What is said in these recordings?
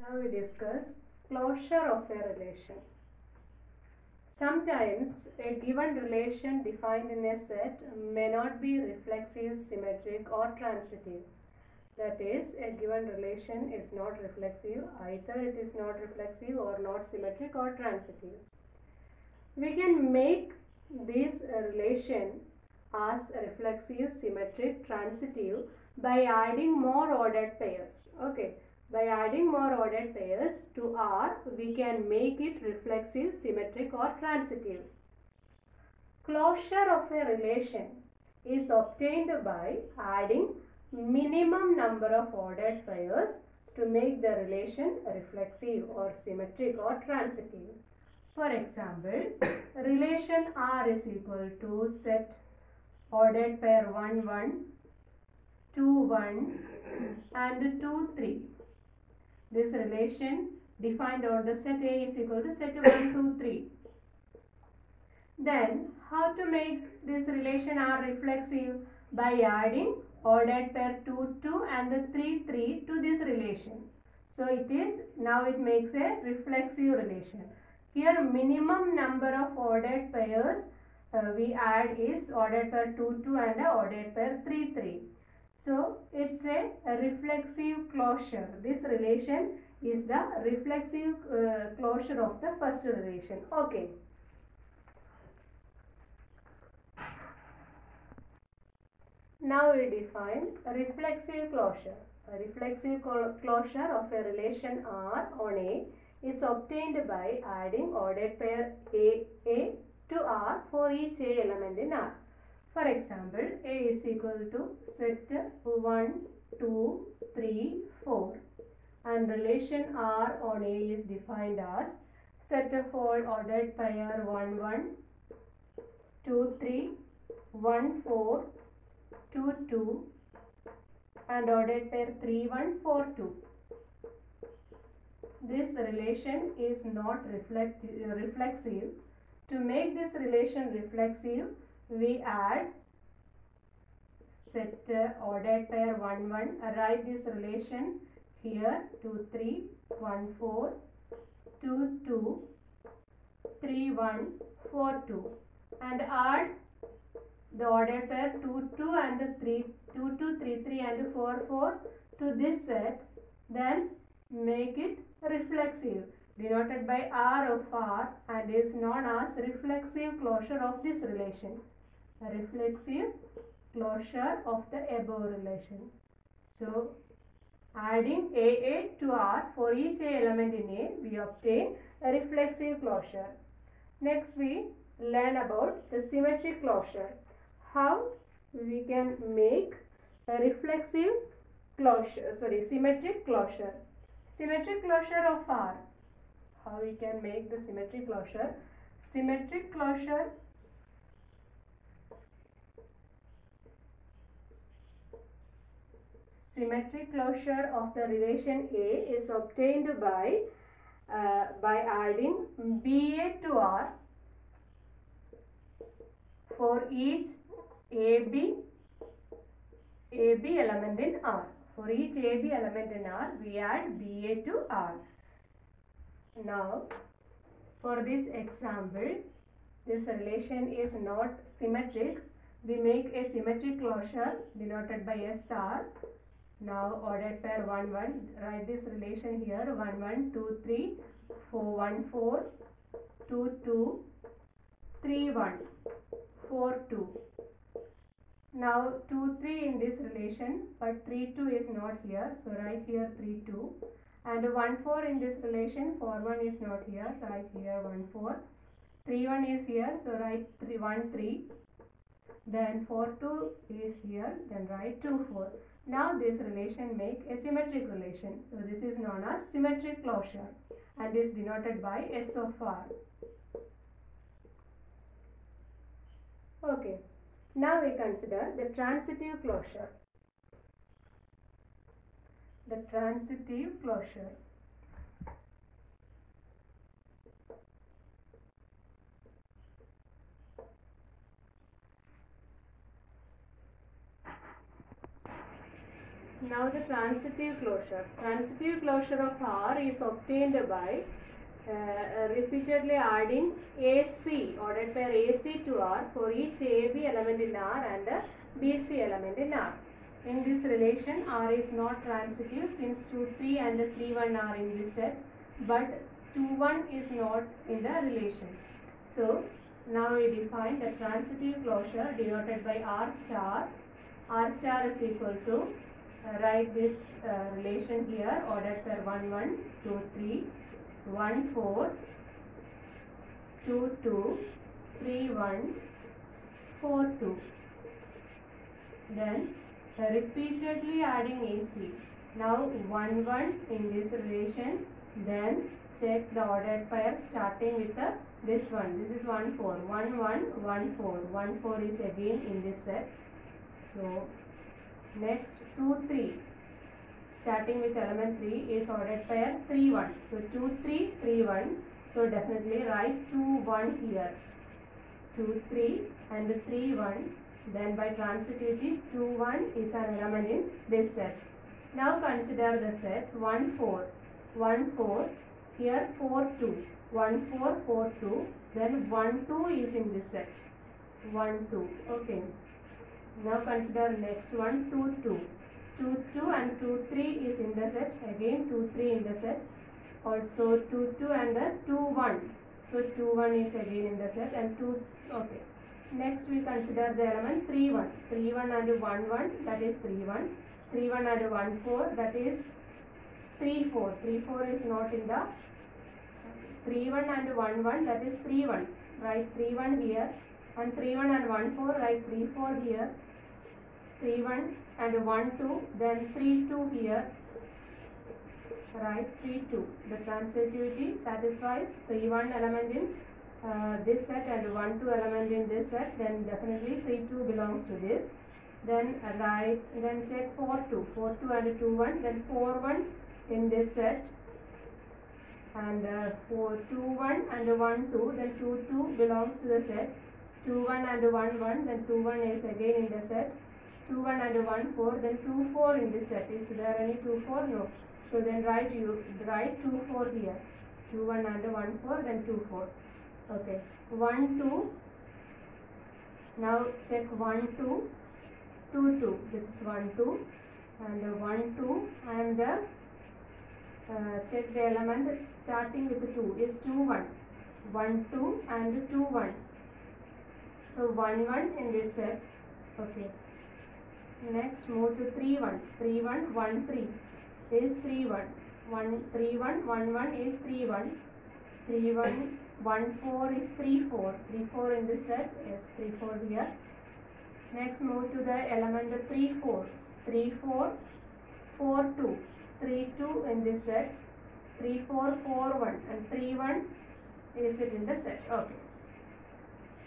Now we discuss closure of a relation. Sometimes a given relation defined in a set may not be reflexive, symmetric or transitive. That is, a given relation is not reflexive, either it is not reflexive or not symmetric or transitive. We can make this relation as reflexive, symmetric, transitive by adding more ordered pairs. Okay, by adding more ordered pairs to R, we can make it reflexive, symmetric or transitive. Closure of a relation is obtained by adding minimum number of ordered pairs to make the relation reflexive or symmetric or transitive. For example, relation R is equal to set ordered pair 1, 1, 2, 1 and 2, 3. This relation defined on the set A is equal to set 1, 2, 3. Then, how to make this relation R reflexive? By adding ordered pair 2, 2 and 3, 3 to this relation. So, now it makes a reflexive relation. Here, minimum number of ordered pairs we add is ordered pair 2, 2 and ordered pair 3, 3. So, it's a reflexive closure. This relation is the reflexive closure of the first relation. Okay. Now we define reflexive closure. A reflexive closure of a relation R on A is obtained by adding ordered pair A to R for each A element in R. For example, A is equal to set 1, 2, 3, 4 and relation R on A is defined as set of all ordered pair 1, 1, 2, 3, 1, 4, 2, 2 and ordered pair 3, 1, 4, 2. This relation is not reflexive. To make this relation reflexive, we add set ordered pair 1, 1. Write this relation here 2, 3, 1, 4, 2, 2, 3, 1, 4, 2 and add the ordered pair 2, 2 and 3, 2, 2, 3, 3 and 4, 4 to this set. Then make it reflexive denoted by R of R and is known as reflexive closure of this relation. A reflexive closure of the above relation. So, adding AA to R for each A element in A, we obtain a reflexive closure. Next, we learn about the symmetric closure. How we can make a reflexive closure, symmetric closure. Symmetric closure of R. How we can make the symmetric closure? Symmetric closure of the relation A is obtained by adding BA to R for each AB element in R. For each AB element in R, we add BA to R. Now, for this example, this relation is not symmetric. We make a symmetric closure denoted by SR. Now, ordered pair 1, 1. Write this relation here 1, 1, 2, 3, 4, 1, 4, 2, 2, 3, 1, 4, 2. Now 2, 3 in this relation, but 3, 2 is not here. So write here 3, 2. And 1, 4 in this relation, 4, 1 is not here. Write here 1, 4. 3, 1 is here. So write 3, 1, 3. Then 4, 2 is here. Then write 2, 4. Now this relation make a symmetric relation. So this is known as symmetric closure and is denoted by S of R. Okay. Now we consider the transitive closure. The transitive closure. Now the transitive closure. Transitive closure of R is obtained by repeatedly adding AC, ordered pair AC to R for each AB element in R and BC element in R. In this relation, R is not transitive since 2, 3 and 3, 1 are in this set, but 2, 1 is not in the relation. So, now we define the transitive closure denoted by R star. R star is equal to, write this relation here, ordered pair 1, 1, 2, 3, 1, 4, 2, 2, 3, 1, 4, 2. Then repeatedly adding AC. Now 1, 1 in this relation. Then check the ordered pair starting with this one. This is 1, 4. 1, 1, 1, 4. 1, 4 is again in this set. So next 2, 3. Starting with element 3 is ordered pair 3, 1. So 2, 3, 3, 1. So definitely write 2, 1 here. 2, 3 and 3, 1. Then by transitivity 2, 1 is an element in this set. Now consider the set 1, 4. 1, 4. Here 4, 2. 1, 4, 4, 2. Then 1, 2 is in this set. 1, 2. Okay. Now consider next one 2, 2. 2, 2 and 2, 3 is in the set. Again 2, 3 in the set. Also 2, 2 and 2, 1. So 2, 1 is again in the set and 2. Okay. Next we consider the element 3, 1. 3, 1 and 1, 1, that is 3, 1. 3, 1 and 1, 4, that is 3, 4. 3, 4 is not in the 3, 1 and 1, 1, that is 3, 1. Write 3, 1 here. And 3, 1 and 1, 4, write 3, 4 here. 3, 1 and 1, 2, then 3, 2 here. Write 3, 2. The transitivity satisfies 3, 1 element in this set and 1, 2 element in this set. Then definitely 3, 2 belongs to this. Then write, then check 4, 2. 4, 2 and 2, 1. Then 4, 1 in this set. And 4, 2, 1 and 1, 2. Then 2, 2 belongs to the set. 2, 1 and 1, 1. Then 2, 1 is again in the set. 2, 1 and 1, 4. Then 2, 4 in this set. Is there any 2, 4? No. So then write 2, 4 here. 2, 1 and 1, 4. Then 2, 4. Okay. 1, 2. Now check 1, 2. 2, 2. This is 1, 2. And 1, 2. And check the element starting with 2 is 2, 1. 1, 2 and 2, 1. So 1, 1 in this set. Okay. Next move to 3, 1. 3, 1, 1, 3 is 3, 1. 1, 3, 1, 1, 1 is 3, 1. 3, 1, 1, 4 is 3, 4. 3, 4 in this set. Yes, 3, 4 here. Next move to the element 3, 4. 3, 4, 4, 2. 3, 2 in this set. 3, 4, 4, 1. And 3, 1 is it in the set. Okay.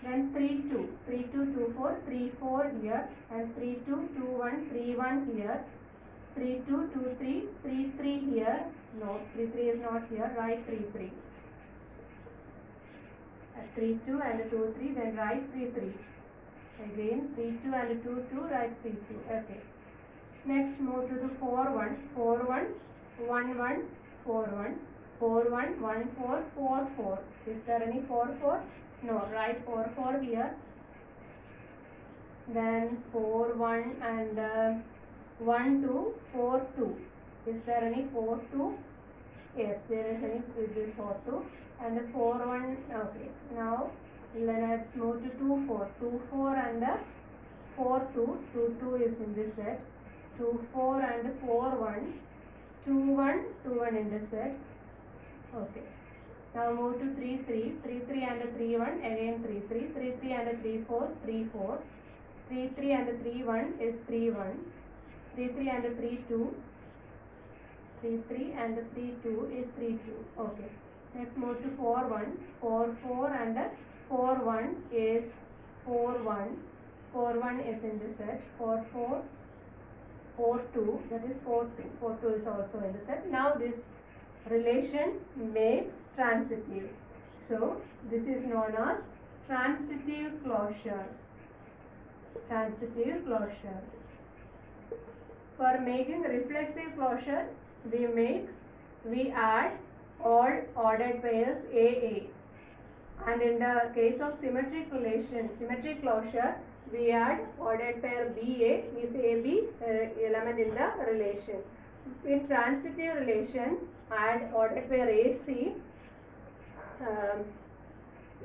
Then 3, 2. 3, 2, 2, 4. 3, 4 here. And 3, 2, 2, 1. 3, 1 here. 3, 2, 2, 3. 3, 3 here. No, 3, 3 is not here. Write 3, 3. 3, 2 and 2, 3. Then write 3, 3. Again 3, 2 and 2, 2. Write 3, 2. Okay. Next move to the 4, 1. 4, 1. 1, 1. 4, 1. 4, 1. 1, 4. 4, 4. Is there any 4, 4? No. Write 4, 4 here. Then 4, 1 and 1, 2. 4, 2. Is there any 4, 2? Yes, there is any this 4, 2. And 4, 1. Okay. Now let's move to 2, 4. 2, 4 and 4, 2. 2, 2 is in this set. 2, 4 and 4, 1. 2, 1. 2, 1 in this set. Okay. Now move to 3, 3. 3, 3 and 3, 1. Again 3, 3. 3, 3 and 3, 4. 3, 4. 3, 3 and 3, 1 is 3, 1. 3, 3 and 3, 2. 3, 3 and 3, 2 is 3, 2. Okay. Next move to 4, 1. 4, 4 and 4, 1 is 4, 1. 4, 1 is in the set. 4, 4. 4, 2. That is 4, 2. 4, 2 is also in the set. Now this relation makes transitive. So this is known as transitive closure. Transitive closure. For making reflexive closure, we add all ordered pairs AA. And in the case of symmetric closure, we add ordered pair BA if AB element in the relation. In transitive relation, add ordered pair AC,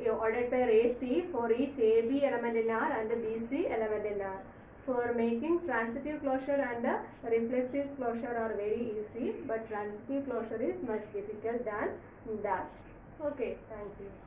ordered pair AC for each AB element in R and BC element in R. For making transitive closure and reflexive closure are very easy, but transitive closure is much difficult than that. Okay, thank you.